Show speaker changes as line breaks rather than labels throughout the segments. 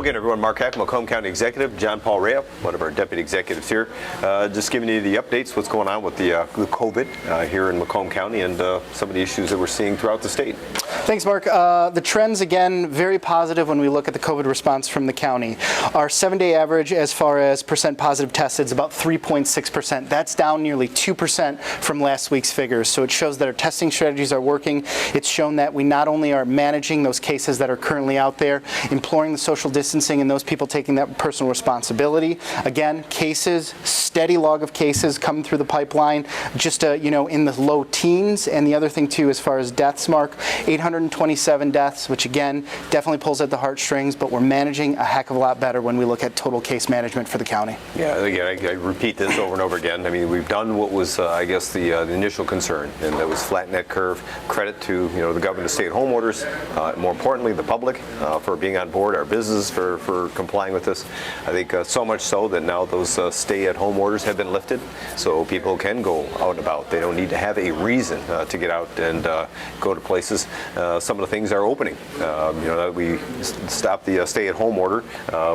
again, everyone, Mark Hack, Macomb County Executive, John Paul Rea, one of our deputy executives here, just giving you the updates, what's going on with the COVID here in Macomb County and some of the issues that we're seeing throughout the state.
Thanks, Mark. The trends, again, very positive when we look at the COVID response from the county. Our 7-day average as far as percent positive tested is about 3.6%. That's down nearly 2% from last week's figures. So it shows that our testing strategies are working. It's shown that we not only are managing those cases that are currently out there, imploring the social distancing and those people taking that personal responsibility. Again, cases, steady log of cases coming through the pipeline, just in the low teens. And the other thing too, as far as deaths, Mark, 827 deaths, which again definitely pulls at the heartstrings, but we're managing a heck of a lot better when we look at total case management for the county.
Yeah, again, I repeat this over and over again. I mean, we've done what was, I guess, the initial concern, and that was flatten that curve. Credit to the government stay-at-home orders, more importantly, the public for being on board, our business for complying with this. I think so much so that now those stay-at-home orders have been lifted, so people can go out and about. They don't need to have a reason to get out and go to places. Some of the things are opening. That we stopped the stay-at-home order.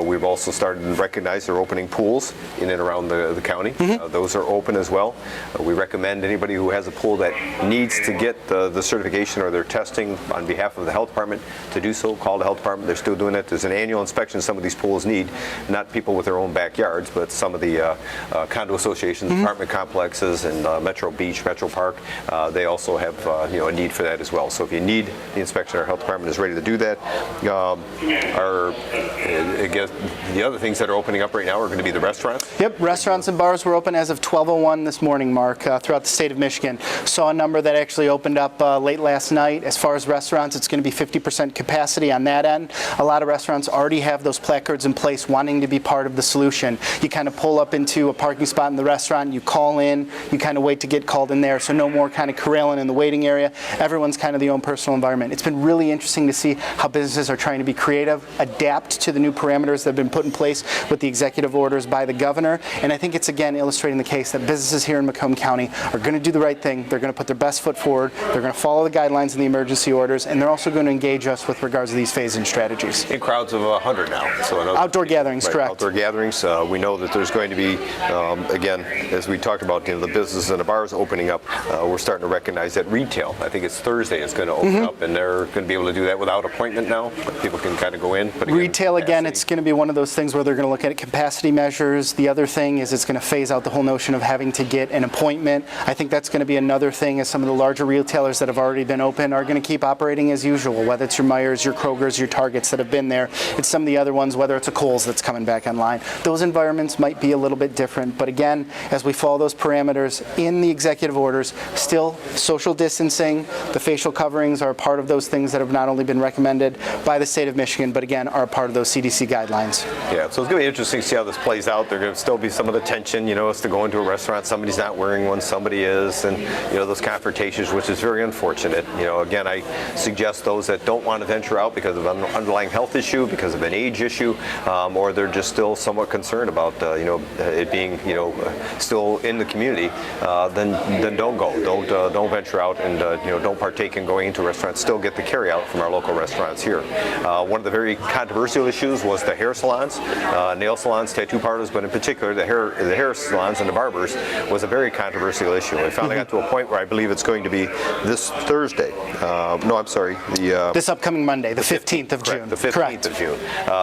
We've also started to recognize they're opening pools in and around the county. Those are open as well. We recommend anybody who has a pool that needs to get the certification or their testing on behalf of the health department to do so. Call the health department. They're still doing it. There's an annual inspection some of these pools need, not people with their own backyards, but some of the condo associations, apartment complexes, and Metro Beach, Metro Park. They also have a need for that as well. So if you need the inspection, our health department is ready to do that. I guess the other things that are opening up right now are going to be the restaurants.
Yep, restaurants and bars were open as of 12:01 this morning, Mark, throughout the state of Michigan. Saw a number that actually opened up late last night. As far as restaurants, it's going to be 50% capacity on that end. A lot of restaurants already have those placards in place wanting to be part of the solution. You kind of pull up into a parking spot in the restaurant, you call in, you kind of wait to get called in there, so no more kind of corralling in the waiting area. Everyone's kind of their own personal environment. It's been really interesting to see how businesses are trying to be creative, adapt to the new parameters that have been put in place with the executive orders by the governor. And I think it's again illustrating the case that businesses here in Macomb County are going to do the right thing. They're going to put their best foot forward. They're going to follow the guidelines and the emergency orders, and they're also going to engage us with regards to these phase-in strategies.
In crowds of 100 now. So
outdoor gatherings,
right,
correct.
Outdoor gatherings. We know that there's going to be, again, as we talked about, the businesses and the bars opening up. We're starting to recognize that retail. I think it's Thursday is going to open up, and they're going to be able to do that without appointment now. People can kind of go in. But again,
retail, again, it's going to be one of those things where they're going to look at capacity measures. The other thing is it's going to phase out the whole notion of having to get an appointment. I think that's going to be another thing as some of the larger retailers that have already been open are going to keep operating as usual, whether it's your Meijers, your Krogers, your Targets that have been there. It's some of the other ones, whether it's a Kohl's that's coming back online. Those environments might be a little bit different, but again, as we follow those parameters in the executive orders, still social distancing, the facial coverings are a part of those things that have not only been recommended by the state of Michigan, but again, are a part of those CDC guidelines.
Yeah, so it's going to be interesting to see how this plays out. There's going to still be some of the tension, as to go into a restaurant, somebody's not wearing one, somebody is, and, those confrontations, which is very unfortunate. Again, I suggest those that don't want to venture out because of an underlying health issue, because of an age issue, or they're just still somewhat concerned about, it being, still in the community, then don't go. Don't venture out and, don't partake in going into restaurants. Still get the carry out from our local restaurants here. One of the very controversial issues was the hair salons, nail salons, tattoo parlors, but in particular the hair salons and the barbers was a very controversial issue. We finally got to a point where I believe it's going to be this Thursday.
This upcoming Monday, the 15th of June.
The 15th of June.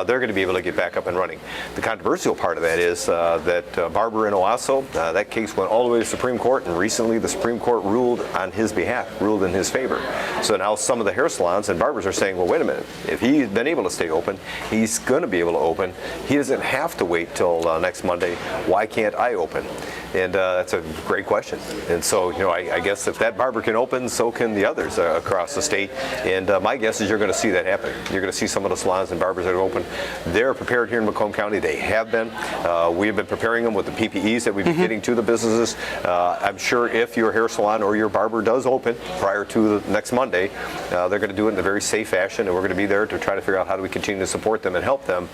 They're going to be able to get back up and running. The controversial part of that is that Barber in Owasso, that case went all the way to the Supreme Court, and recently the Supreme Court ruled on his behalf, ruled in his favor. So now some of the hair salons and barbers are saying, well, wait a minute, if he's been able to stay open, he's going to be able to open. He doesn't have to wait till next Monday. Why can't I open? And that's a great question. And so, I guess if that barber can open, so can the others across the state. And my guess is you're going to see that happen. You're going to see some of the salons and barbers that are open. They're prepared here in Macomb County. They have been. We have been preparing them with with the PPEs that we've been getting to the businesses. I'm sure if your hair salon or your barber does open prior to the next Monday, they're going to do it in a very safe fashion, and we're going to be there to try to figure out how do we continue to support them and help them,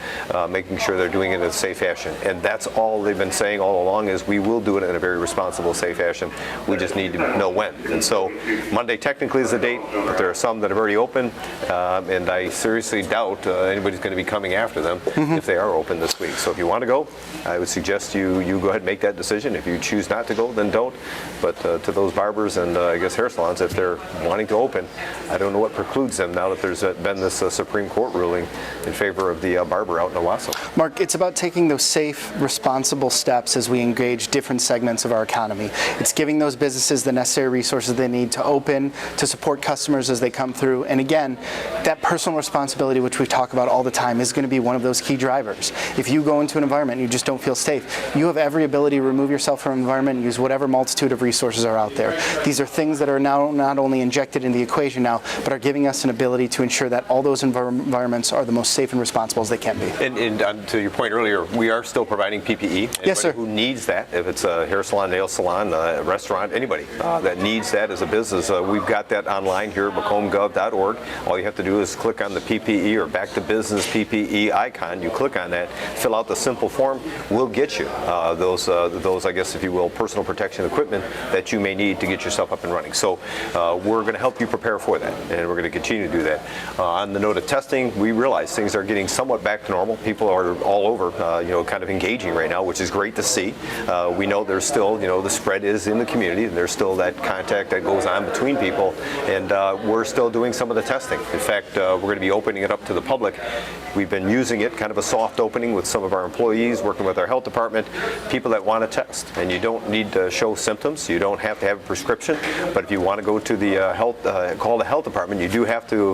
making sure they're doing it in a safe fashion. And that's all they've been saying all along, is we will do it in a very responsible, safe fashion. We just need to know when. And so Monday technically is the date, but there are some that have already opened, and I seriously doubt anybody's going to be coming after them if they are open this week. So if you want to go, I would suggest you go ahead and make that decision. If you choose not to go, then don't. But to those barbers and I guess hair salons, if they're wanting to open, I don't know what precludes them now that there's been this Supreme Court ruling in favor of the barber out in Owasso.
Mark, it's about taking those safe, responsible steps as we engage different segments of our economy. It's giving those businesses the necessary resources they need to open, to support customers as they come through. And again, that personal responsibility, which we talk about all the time, is going to be one of those key drivers. If you go into an environment and you just don't feel safe, you have every ability to remove yourself from an environment and use whatever multitude of resources are out there. These are things that are now not only injected in the equation now, but are giving us an ability to ensure that all those environments are the most safe and responsible as they can be.
And to your point earlier, we are still providing PPE. Anybody
Yes, sir.
who needs that, if it's a hair salon, nail salon, restaurant, anybody that needs that as a business, we've got that online here at macombgov.org. All you have to do is click on the PPE or Back to Business PPE icon. You click on that, fill out the simple form. We'll get you those, I guess, if you will, personal protection equipment that you may need to get yourself up and running. So we're going to help you prepare for that, and we're going to continue to do that. On the note of testing, we realize things are getting somewhat back to normal. People are all over, kind of engaging right now, which is great to see. We know there's still, the spread is in the community, and there's still that contact that goes on between people, and we're still doing some of the testing. In fact, we're going to be opening it up to the public. We've been using it, kind of a soft opening with some of our employees, working with our health department, people that want to test. And you don't need to show symptoms. You don't have to have a prescription. But if you want to go to the call the health department, you do have to,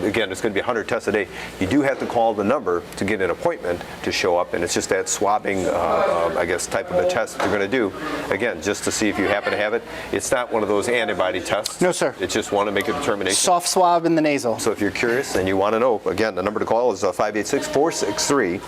again, it's going to be 100 tests a day. You do have to call the number to get an appointment to show up. And it's just that swabbing, I guess, type of a test that you're going to do, again, just to see if you happen to have it. It's not one of those antibody tests.
No, sir.
It's just want to make a determination.
Soft swab in the nasal.
So if you're curious and you want to know, again, the number to call is 586-463-3750,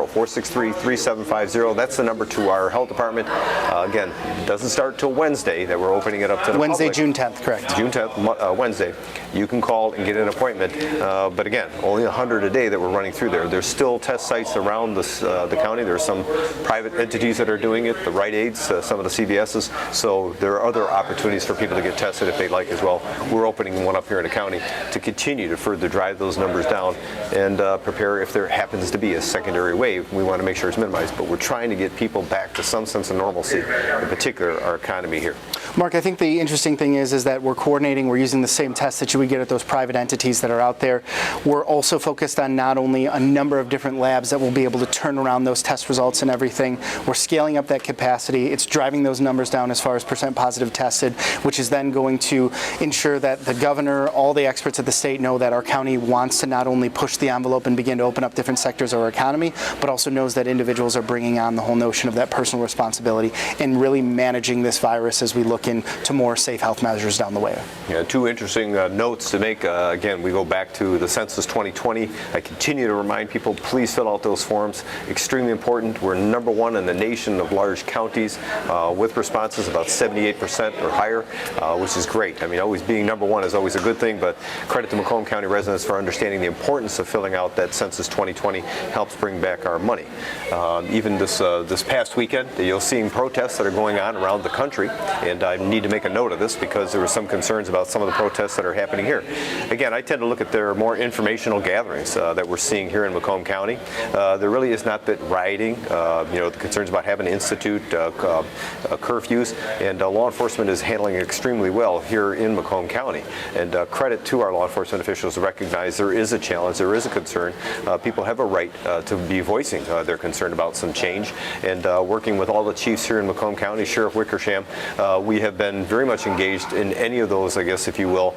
463-3750. That's the number to our health department. Again, it doesn't start till Wednesday that we're opening it up to the
Wednesday,
public.
June 10th, correct.
June 10th, Wednesday. You can call and get an appointment. But again, only 100 a day that we're running through there. There's still test sites around the county. There's some private entities that are doing it, the Rite Aids, some of the CVS's. So there are other opportunities for people to get tested if they'd like as well. We're opening one up here in the county to continue to further drive those numbers down and prepare if there happens to be a secondary wave. We want to make sure it's minimized, but we're trying to get people back to some sense of normalcy, in particular our economy here.
Mark, I think the interesting thing is that we're coordinating, we're using the same tests that you would get at those private entities that are out there. We're also focused on not only a number of different labs that will be able to turn around those test results and everything. We're scaling up that capacity. It's driving those numbers down as far as percent positive tested, which is then going to ensure that the governor, all the experts at the state know that our county wants to not only push the envelope and begin to open up different sectors of our economy, but also knows that individuals are bringing on the whole notion of that personal responsibility and really managing this virus as we look into more safe health measures down the way.
Yeah, two interesting notes to make. Again, we go back to the Census 2020. I continue to remind people, please fill out those forms. Extremely important. We're number one in the nation of large counties with responses, about 78% or higher, which is great. I mean, always being number one is always a good thing, but credit to Macomb County residents for understanding the importance of filling out that Census 2020. Helps bring back our money. Even this past weekend, you'll see protests that are going on around the country, and I need to make a note of this because there were some concerns about some of the protests that are happening here. Again, I tend to look at their more informational gatherings that we're seeing here in Macomb County. There really is not that rioting, the concerns about having to institute curfews, and law enforcement is handling it extremely well here in Macomb County. And credit to our law enforcement officials to recognize there is a challenge, there is a concern. People have a right to be voicing their concern about some change, and working with all the chiefs here in Macomb County, Sheriff Wickersham, we have been very much engaged in any of those, I guess, if you will,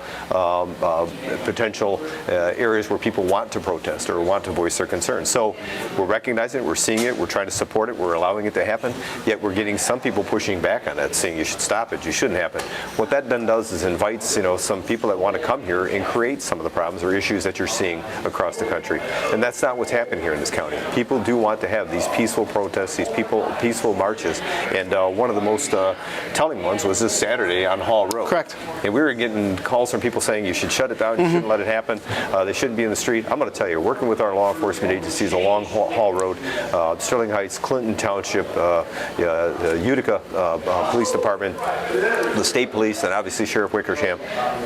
potential areas where people want to protest or want to voice their concerns. So we're recognizing it, we're seeing it, we're trying to support it, we're allowing it to happen, yet we're getting some people pushing back on that, saying you should stop it, you shouldn't happen. What that then does is invites, some people that want to come here and create some of the problems or issues that you're seeing across the country. And that's not what's happening. happen here in this county. People do want to have these peaceful protests, these peaceful marches, and one of the most telling ones was this Saturday on Hall Road.
Correct.
And we were getting calls from people saying you should shut it down, you shouldn't let it happen, they shouldn't be in the street. I'm going to tell you, working with our law enforcement agencies along Hall Road, Sterling Heights, Clinton Township, Utica Police Department, the State Police, and obviously Sheriff Wickersham,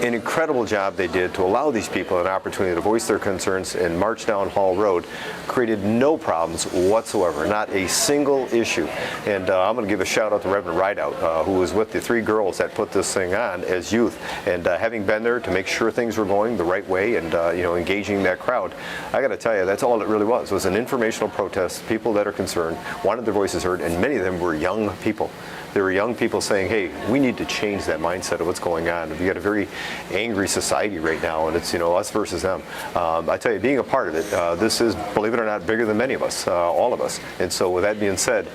an incredible job they did to allow these people an opportunity to voice their concerns and march down Hall Road. Created no problems whatsoever, not a single issue. And I'm going to give a shout out to Reverend Rideout, who was with the 3 girls that put this thing on as youth, and having been there to make sure things were going the right way and engaging that crowd. I got to tell you, that's all it really was an informational protest. People that are concerned wanted their voices heard, and many of them were young people. There were young people saying, hey, we need to change that mindset of what's going on. We got a very angry society right now, and it's us versus them. I tell you, being a part of it, this is, believe it or not, bigger than many of us, all of us. And so with that being said,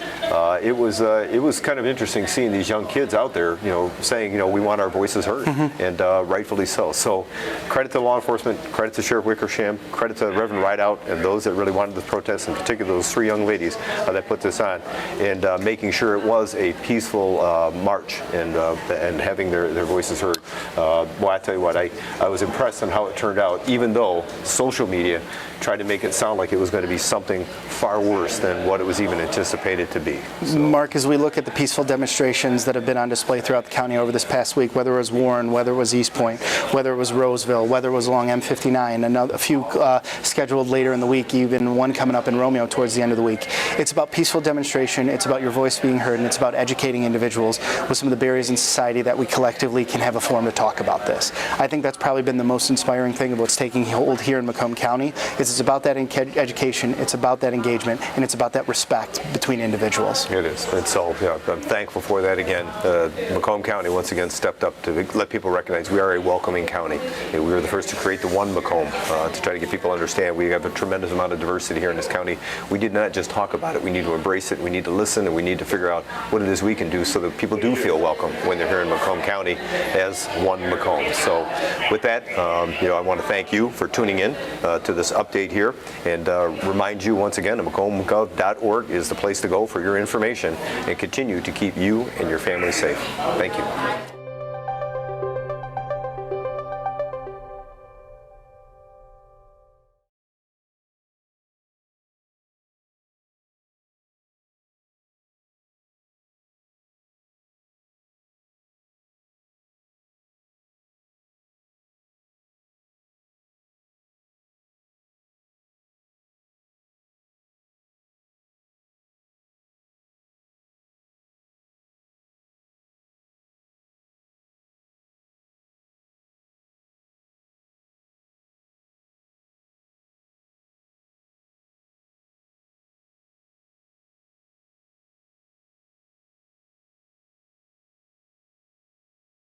it was kind of interesting seeing these young kids out there, saying, we want our voices heard, and rightfully so. So credit to law enforcement, credit to Sheriff Wickersham, credit to Reverend Rideout, and those that really wanted the protest, in particular those 3 young ladies that put this on, and making sure it was a peaceful march and having their voices heard. Well, I tell you what, I was impressed on how it turned out, even though social media tried to make it sound like it was going to be something far worse than what it was even anticipated to be. So.
Mark, as we look at the peaceful demonstrations that have been on display throughout the county over this past week, whether it was Warren, whether it was East Point, whether it was Roseville, whether it was along M59, a few scheduled later in the week, even one coming up in Romeo towards the end of the week. It's about peaceful demonstration, it's about your voice being heard, and it's about educating individuals with some of the barriers in society that we collectively can have a forum to talk about this. I think that's probably been the most inspiring thing of what's taking hold here in Macomb County. It's about that education, it's about that engagement, and it's about that respect between individuals.
It is, and so I'm thankful for that again. Macomb County once again stepped up to let people recognize we are a welcoming county. We were the first to create the One Macomb to try to get people to understand we have a tremendous amount of diversity here in this county. We did not just talk about it, we need to embrace it, we need to listen, and we need to figure out what it is we can do so that people do feel welcome when they're here in Macomb County as One Macomb. So with that, I want to thank you for tuning in to this update here, and remind you once again that MacombGov.org is the place to go for your information and continue to keep you and your family safe. Thank you.